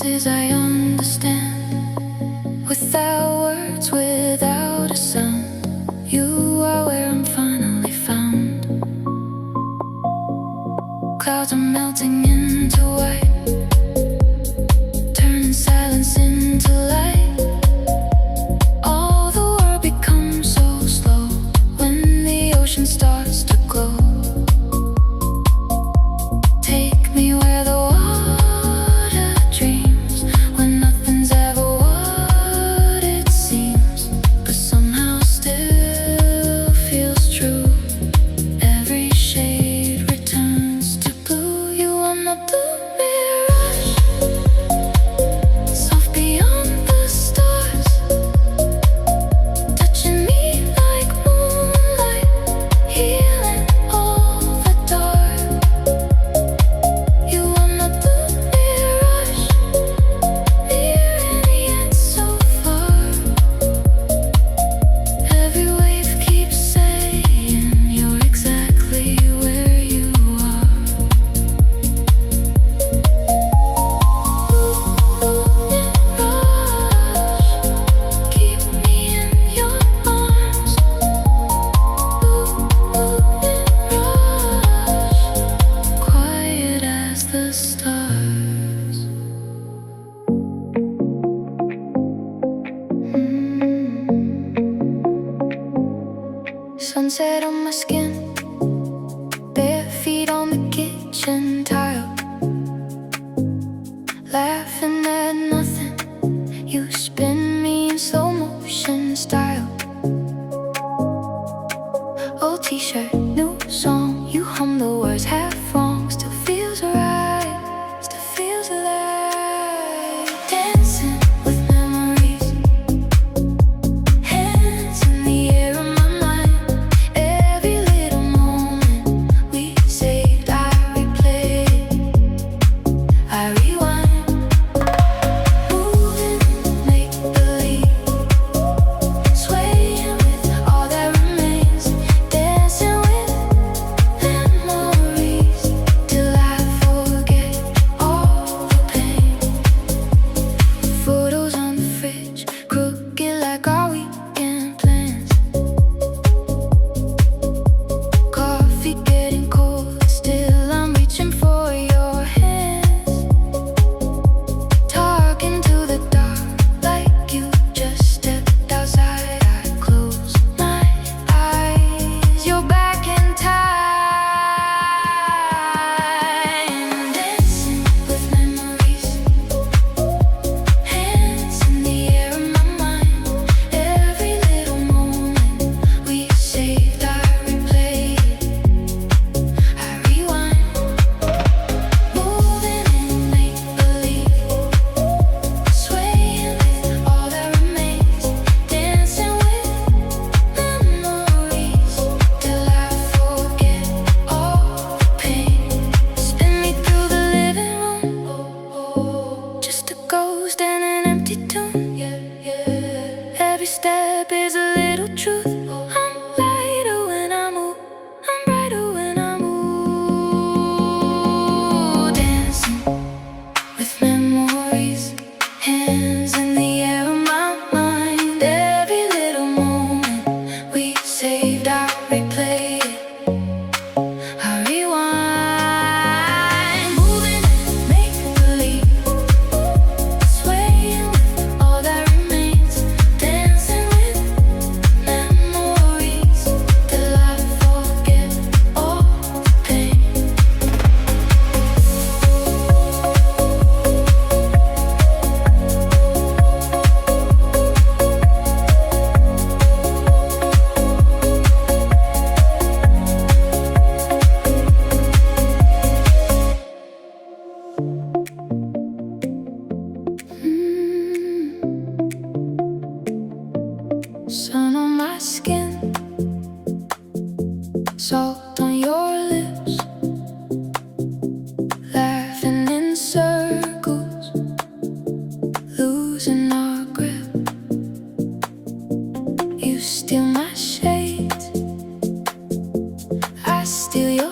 promises I understand. Without words, without a sound, you are where I'm finally found. Clouds are melting into white, turning silence into light. All the world becomes so slow when the ocean starts to glow. Take me where the water dreams, when nothing's ever what it seems, but somehow still feels true. Every shade returns to blue. You are not the mirage, soft beyond the stars, touching me like moonlight, healing all the dark. You are not the mirage, near and yet so far. Every wave keeps saying you're exactly where you are. Mirage, keep me in your arms. Mirage, quiet as the stars. Sunset on my skin, bare feet on the kitchen tile, laughing at nothing. You spin me in slow motion style. Old t-shirt, new song, you hum the words half wrong. Still feels right, still feels alive. Dancing with memories, hands in the air of my mind. Every little moment we saved, I replay it, I rewind. Moving, make believe, swaying with all that remains. Dancing with memories till I forget all the pain. Photos on the fridge, crooked like our weekend plans. Coffee getting cold, still I'm reaching for your hands. Talking to the dark like you just stepped outside. I close my eyes, you're back in time. Dancing with memories, hands in the air of my mind. Every little moment we saved, I replay it, I rewind. Moving in make-believe, swaying with all that remains. Dancing with memories till I forget all the pain. Spin me through the living room, just a ghost and an empty tomb. Every step is a little truth. I'm lighter when I move, I'm brighter when I move. Dancing with memories, hands in the air of my mind. Every little moment we saved, I replay it, I rewind. Moving, make believe, swaying with all that remains. Dancing with memories till I forget all the pain. Sun on my skin, salt on your lips, laughing in circles, losing our grip. You steal my shades, I steal your